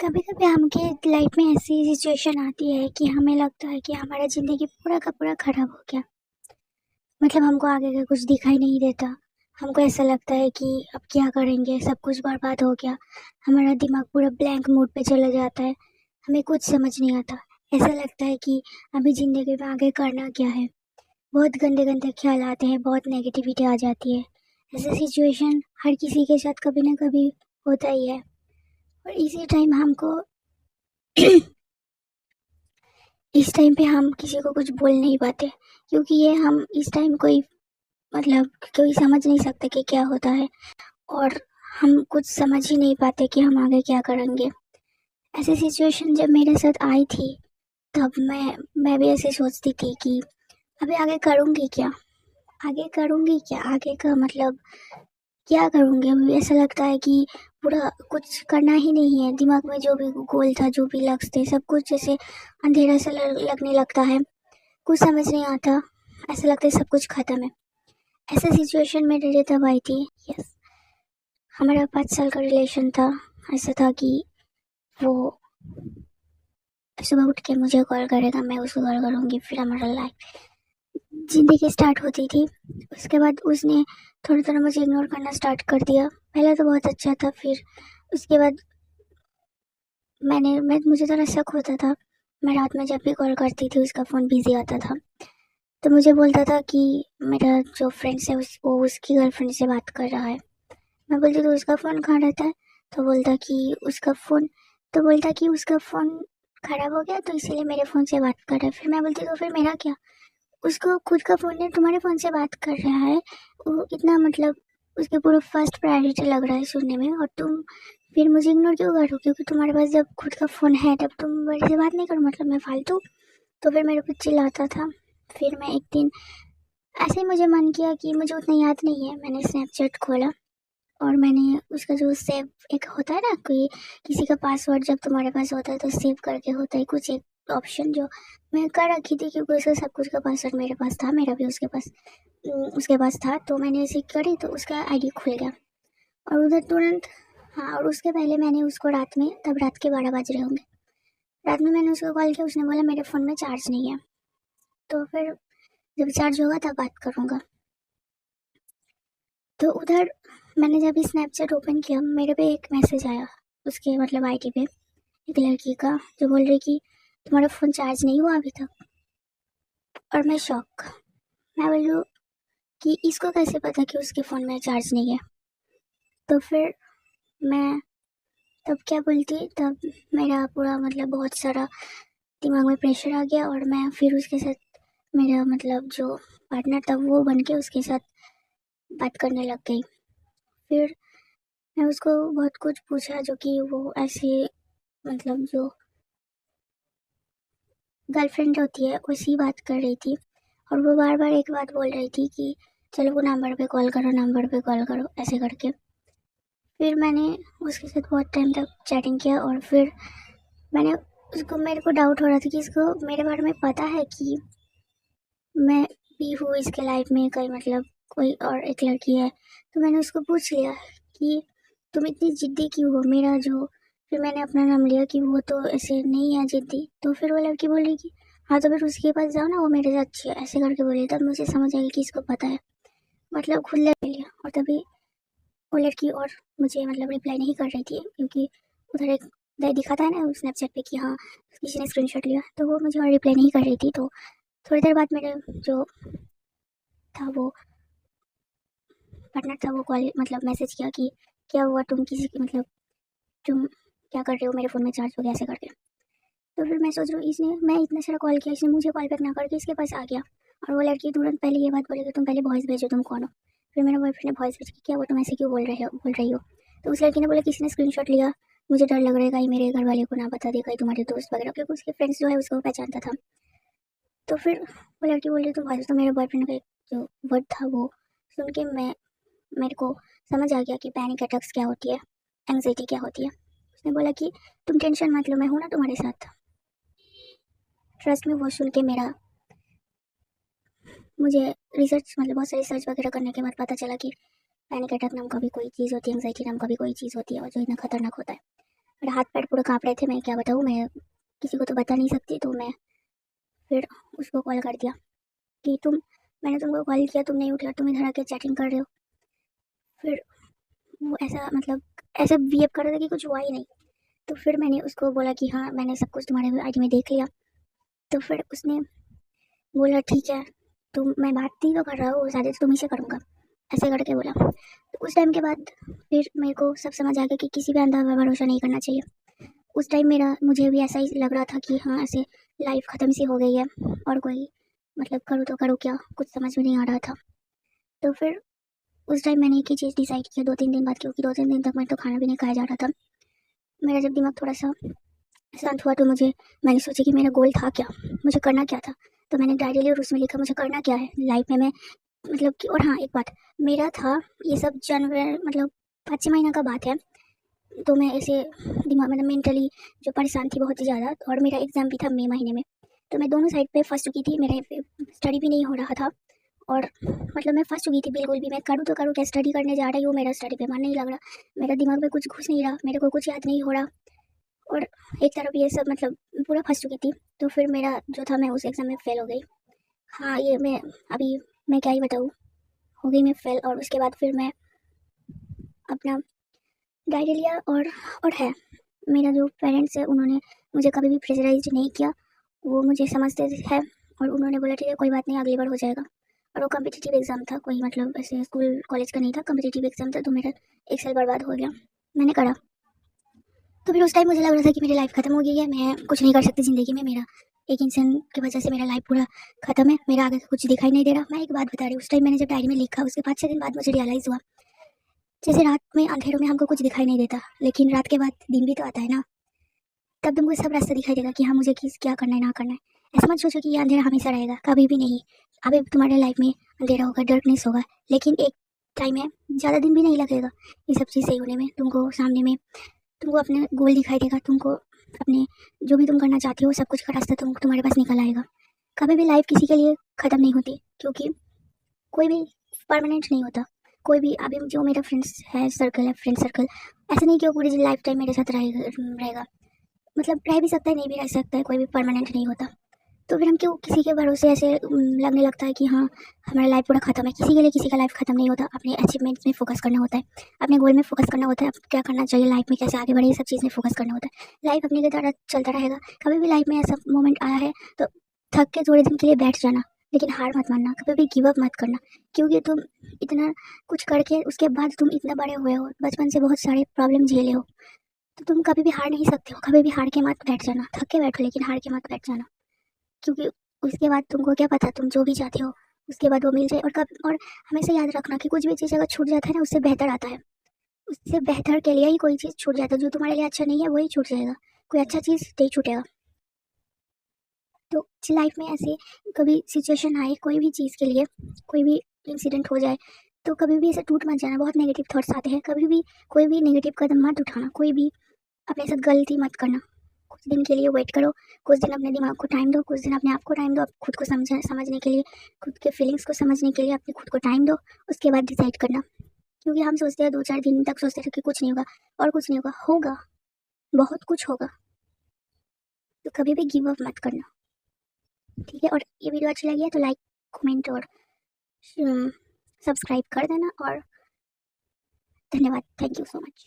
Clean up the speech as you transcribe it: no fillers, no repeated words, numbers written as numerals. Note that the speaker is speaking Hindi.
कभी कभी हमके लाइफ में ऐसी सिचुएशन आती है कि हमें लगता है कि हमारा ज़िंदगी पूरा का पूरा ख़राब हो गया। मतलब हमको आगे का कुछ दिखाई नहीं देता। हमको ऐसा लगता है कि अब क्या करेंगे, सब कुछ बर्बाद हो गया। हमारा दिमाग पूरा ब्लैंक मोड पे चला जाता है। हमें कुछ समझ नहीं आता। ऐसा लगता है कि अभी ज़िंदगी में आगे करना क्या है। बहुत गंदे गंदे ख्याल आते हैं, बहुत नेगेटिविटी आ जाती है। ऐसा सिचुएशन हर किसी के साथ कभी ना कभी होता ही है। और इसी टाइम हमको इस टाइम पे हम किसी को कुछ बोल नहीं पाते, क्योंकि ये हम इस टाइम कोई समझ नहीं सकते कि क्या होता है। और हम कुछ समझ ही नहीं पाते कि हम आगे क्या करेंगे। ऐसी सिचुएशन जब मेरे साथ आई थी, तब मैं भी ऐसे सोचती थी कि अभी आगे करूँगी क्या, आगे का मतलब क्या करूँगी। अभी ऐसा लगता है कि पूरा कुछ करना ही नहीं है। दिमाग में जो भी गोल था, जो भी लक्ष्य थे, सब कुछ जैसे अंधेरा सा लगने लगता है। कुछ समझ नहीं आता, ऐसा लगता है सब कुछ खत्म है। ऐसा सिचुएशन मेरे लिए तब आई थी। यस, हमारा 5 साल का रिलेशन था। ऐसा था कि वो सुबह उठ के मुझे कॉल करेगा, मैं उसको कॉल करूँगी, फिर हमारा लाइफ ज़िंदगी स्टार्ट होती थी। उसके बाद उसने थोड़ा थोड़ा मुझे इग्नोर करना स्टार्ट कर दिया। पहले तो बहुत अच्छा था, फिर उसके बाद मुझे थोड़ा शक होता था। मैं रात में जब भी कॉल करती थी उसका फ़ोन बिजी आता था। तो मुझे बोलता था कि मेरा जो फ्रेंड्स है वो उसकी गर्लफ्रेंड से बात कर रहा है। मैं बोलती तो उसका फ़ोन कहाँ रहता है। तो बोलता कि उसका फ़ोन ख़राब हो गया, तो इसीलिए मेरे फ़ोन से बात कर रहा है। फिर मैं बोलती तो फिर मेरा क्या, उसको खुद का फ़ोन है, तुम्हारे फ़ोन से बात कर रहा है। वो इतना मतलब उसके पूरा फर्स्ट प्रायोरिटी लग रहा है सुनने में, और तुम फिर मुझे इग्नोर क्यों करो, क्योंकि तुम्हारे पास जब खुद का फ़ोन है तब तुम मेरे से बात नहीं करो, मतलब मैं फालतू। तो फिर मेरे को चिल्लाता था। फिर मैं एक दिन ऐसे ही मुझे मन किया कि मुझे उतना याद नहीं है, मैंने स्नैपचैट खोला और मैंने उसका जो सेव एक होता है ना, कोई किसी का पासवर्ड जब तुम्हारे पास होता है तो सेव करके होता है कुछ एक ऑप्शन, जो मैं कर रखी थी क्योंकि उसका सब कुछ का पासवर्ड मेरे पास था, मेरा भी उसके पास था। तो मैंने ऐसे करी तो उसका आईडी खुल गया और उधर तुरंत। हाँ, और उसके पहले मैंने उसको तब रात के 12 बज रहे होंगे, रात में मैंने उसको कॉल किया। उसने बोला मेरे फ़ोन में चार्ज नहीं है, तो फिर जब चार्ज होगा तब बात करूँगा। तो उधर मैंने जब स्नैपचैट ओपन किया, मेरे पे एक मैसेज आया उसके मतलब आईडी पे, एक लड़की का, जो बोल रही कि तुम्हारा फ़ोन चार्ज नहीं हुआ अभी तक। और मैं शॉक। मैं बोलूँ कि इसको कैसे पता कि उसके फ़ोन में चार्ज नहीं है। तो फिर मैं तब क्या बोलती, तब मेरा पूरा मतलब बहुत सारा दिमाग में प्रेशर आ गया, और मैं फिर उसके साथ मेरा मतलब जो पार्टनर था वो बन के उसके साथ बात करने लग गई। फिर मैं उसको बहुत कुछ पूछा, जो कि वो ऐसे मतलब जो गर्लफ्रेंड होती है उसी बात कर रही थी। और वो बार बार एक बात बोल रही थी कि चलो वो नंबर पे कॉल करो, नंबर पे कॉल करो, ऐसे करके। फिर मैंने उसके साथ बहुत टाइम तक चैटिंग किया, और फिर मेरे को डाउट हो रहा था कि इसको मेरे बारे में पता है कि मैं भी हूँ इसके लाइफ में, कहीं मतलब कोई और एक लड़की है। तो मैंने उसको पूछ लिया कि तुम इतनी जिद्दी क्यों हो, मेरा जो। फिर मैंने अपना नाम लिया कि वो तो ऐसे नहीं है जिद्दी। तो फिर वो लड़की बोल रही कि हाँ तो फिर उसके पास जाओ ना, वो मेरे से अच्छी है, ऐसे करके बोली। तब मुझे समझ आई कि इसको पता है, मतलब खुद ले लिया। और तभी वो लड़की और मुझे मतलब रिप्लाई नहीं कर रही थी, क्योंकि उधर एक दिखाता है ना स्नैपचैट पे कि हाँ किसी ने स्क्रीनशॉट लिया, तो वो मुझे और रिप्लाई नहीं कर रही थी। तो थोड़ी देर बाद मेरे जो था वो पार्टनर था, वो कॉल मतलब मैसेज किया कि क्या हुआ, तुम किसी की मतलब तुम क्या कर रहे हो, मेरे फ़ोन में चार्ज हो गया, ऐसे करके। तो फिर मैं सोच रही हूँ, इसने मैं इतना सारा कॉल किया, इसने मुझे कॉल बैक ना करके इसके पास आ गया। और वो लड़की तुरंत पहले ये बात बोली कि तुम पहले वॉइस भेजो, तुम कौन हो। फिर मेरा बॉयफ्रेंड ने वॉइस भेज के क्या वो तुम ऐसे क्यों बोल रही हो। तो उस लड़की ने बोला किसी ने स्क्रीनशॉट लिया, मुझे डर लग रहा है कहीं मेरे घर वाले को ना बता दे, कहीं तुम्हारे दोस्त वगैरह, क्योंकि उसके फ्रेंड्स जो है उसको पहचानता था। तो फिर वो लड़की बोल रही तो वॉइस, तो मेरे बॉयफ्रेंड का जो वर्ड था वो सुन के मेरे को समझ आ गया कि पैनिक अटैक्स क्या होती है, एंग्जाइटी क्या होती है। उसने बोला कि तुम टेंशन मत लो, मैं हूँ ना तुम्हारे साथ, ट्रस्ट में। वो सुन के मुझे रिसर्च मतलब बहुत सारी रिसर्च वगैरह करने के बाद पता चला कि पैनिक अटैक नाम का भी कोई चीज़ होती है, एंग्जाइटी नाम का भी कोई चीज़ होती है, और जो इतना खतरनाक होता है। मेरा हाथ पैर पूरे काँप रहे थे, मैं क्या बताऊँ, मैं किसी को तो बता नहीं सकती। तो मैं फिर उसको कॉल कर दिया कि मैंने तुमको कॉल किया, तुम नहीं उठा, तुम इधर आके चैटिंग कर रहे हो। फिर वो ऐसा मतलब ऐसा बिहेव कर रहा था कि कुछ हुआ ही नहीं। तो फिर मैंने उसको बोला कि हाँ, मैंने सब कुछ तुम्हारे आईडी में देख लिया। तो फिर उसने बोला ठीक है, तो मैं बात ही तो कर रहा हूँ, शादी तो तुम्ही से करूँगा, ऐसे करके बोला। तो उस टाइम के बाद फिर मेरे को सब समझ आ गया कि किसी पे अंधा भरोसा नहीं करना चाहिए। उस टाइम मुझे भी ऐसा ही लग रहा था कि हाँ, ऐसे लाइफ ख़त्म सी हो गई है और कोई मतलब करूँ तो करूँ क्या, कुछ समझ में नहीं आ रहा था। तो फिर उस टाइम मैंने एक ही चीज़ डिसाइड किया 2-3 दिन बाद, क्योंकि 2-3 दिन तक मैं तो खाना भी नहीं खाया जा रहा था। मेरा जब दिमाग थोड़ा सा शांत हुआ तो मैंने सोचा कि मेरा गोल था क्या, मुझे करना क्या था। तो मैंने डायरी ली और उसमें लिखा मुझे करना क्या है लाइफ में। मैं मतलब कि, और हाँ एक बात, मेरा था ये सब जनवरी मतलब 5-6 महीना का बात है। तो मैं ऐसे दिमाग मतलब मेंटली जो परेशान थी बहुत ही ज़्यादा, और मेरा एग्ज़ाम भी था मई महीने में। तो मैं दोनों साइड पे फंस चुकी थी, मेरा स्टडी भी नहीं हो रहा था, और मतलब मैं फंस चुकी थी बिल्कुल भी। मैं करूँ तो करूँ क्या, स्टडी करने जा रही हूँ, मेरा स्टडी पे मन नहीं लग रहा, मेरा दिमाग में कुछ घुस नहीं रहा, मेरे को कुछ याद नहीं हो रहा, और एक तरफ ये सब मतलब पूरा फंस चुकी थी। तो फिर मेरा जो था, मैं उस एग्ज़ाम में फ़ेल हो गई। हाँ, ये मैं क्या ही बताऊँ, हो गई मैं फ़ेल। और उसके बाद फिर मैं अपना डायरी लिया, और है मेरा जो पेरेंट्स है उन्होंने मुझे कभी भी प्रेशराइज नहीं किया, वो मुझे समझते हैं, और उन्होंने बोला ठीक है कोई बात नहीं, अगली बार हो जाएगा। और वो कम्पिटिटिव एग्ज़ाम था, कोई मतलब ऐसे स्कूल कॉलेज का नहीं था, कम्पिटिटिव एग्ज़ाम था। तो मेरा 1 साल बर्बाद हो गया, मैंने करा। तो फिर उस टाइम मुझे लग रहा था कि मेरी लाइफ ख़त्म हो गई है, मैं कुछ नहीं कर सकती ज़िंदगी में, मेरा एक इंसान की वजह से मेरा लाइफ पूरा ख़त्म है, मेरा आगे कुछ दिखाई नहीं दे रहा। मैं एक बात बता रही हूँ, उस टाइम मैंने जब डायरी में लिखा, उसके 5-6 दिन बाद मुझे रियलाइज़ हुआ, जैसे रात में अंधेरों में हमको कुछ दिखाई नहीं देता, लेकिन रात के बाद दिन भी तो आता है ना, तब तुमको सब रास्ता दिखाई देगा कि हाँ, मुझे क्या करना है ना करना है। ऐसा मत सोचो कि ये अंधेरा हमेशा रहेगा, कभी भी नहीं। अभी तुम्हारे लाइफ में अंधेरा होगा, डार्कनेस होगा, लेकिन एक टाइम है, ज़्यादा दिन भी नहीं लगेगा ये सब चीज़ सही होने में। तुमको सामने में तुमको अपना गोल दिखाई देगा, तुमको अपने जो भी तुम करना चाहती हो सब कुछ का रास्ता तुम्हारे पास निकल आएगा। कभी भी लाइफ किसी के लिए ख़त्म नहीं होती, क्योंकि कोई भी परमानेंट नहीं होता। कोई भी अभी जो मेरा फ्रेंड्स है सर्कल है, फ्रेंड सर्कल, ऐसा नहीं कि वो पूरी लाइफ टाइम मेरे साथ रहेगा। मतलब रह भी सकता है, नहीं भी रह सकता है, कोई भी परमानेंट नहीं होता। तो फिर हम क्यों किसी के भरोसे ऐसे लगने लगता है कि हाँ, हमारा लाइफ पूरा खत्म है। किसी के लिए किसी का लाइफ खत्म नहीं होता, अपने अचीवमेंट्स में फोकस करना होता है, अपने गोल में फोकस करना होता है, अब क्या करना चाहिए लाइफ में, कैसे आगे बढ़े, ये सब चीज़ में फोकस करना होता है। लाइफ अपने के द्वारा चलता रहेगा। कभी भी लाइफ में ऐसा मोमेंट आया है तो थक के थोड़े दिन के लिए बैठ जाना, लेकिन हार मत मानना, कभी भी गिव अप मत करना, क्योंकि तुम इतना कुछ करके उसके बाद तुम इतना बड़े हुए हो, बचपन से बहुत सारे प्रॉब्लम झेले हो, तो तुम कभी भी हार नहीं सकते हो। कभी भी हार के मत बैठ जाना, थक के बैठो लेकिन हार के मत बैठ जाना, क्योंकि उसके बाद तुमको क्या पता, तुम जो भी चाहते हो उसके बाद वो मिल जाए। और हमेशा याद रखना कि कुछ भी चीज़ अगर छूट जाता है ना, उससे बेहतर आता है, उससे बेहतर के लिए ही कोई चीज़ छूट जाता है। जो तुम्हारे लिए अच्छा नहीं है वही छूट जाएगा, कोई अच्छा चीज़ नहीं छूटेगा। तो लाइफ में ऐसे कभी सिचुएशन आए, कोई भी चीज़ के लिए कोई भी इंसिडेंट हो जाए, तो कभी भी ऐसे टूट मत जाना। बहुत नेगेटिव थॉट्स आते हैं, कभी भी कोई भी नेगेटिव कदम मत उठाना, कोई भी अपने साथ गलती मत करना। कुछ दिन के लिए वेट करो, कुछ दिन अपने दिमाग को टाइम दो, कुछ दिन अपने आप को टाइम दो, आप खुद को समझने के लिए, खुद के फीलिंग्स को समझने के लिए अपने खुद को टाइम दो। उसके बाद डिसाइड करना, क्योंकि हम सोचते हैं 2-4 दिन तक सोचते हैं कि कुछ नहीं होगा, और कुछ नहीं होगा, होगा, बहुत कुछ होगा। तो कभी भी गिव अप मत करना, ठीक है। और ये वीडियो अच्छी लगी है तो लाइक, कमेंट और सब्सक्राइब कर देना, और धन्यवाद, थैंक यू सो मच।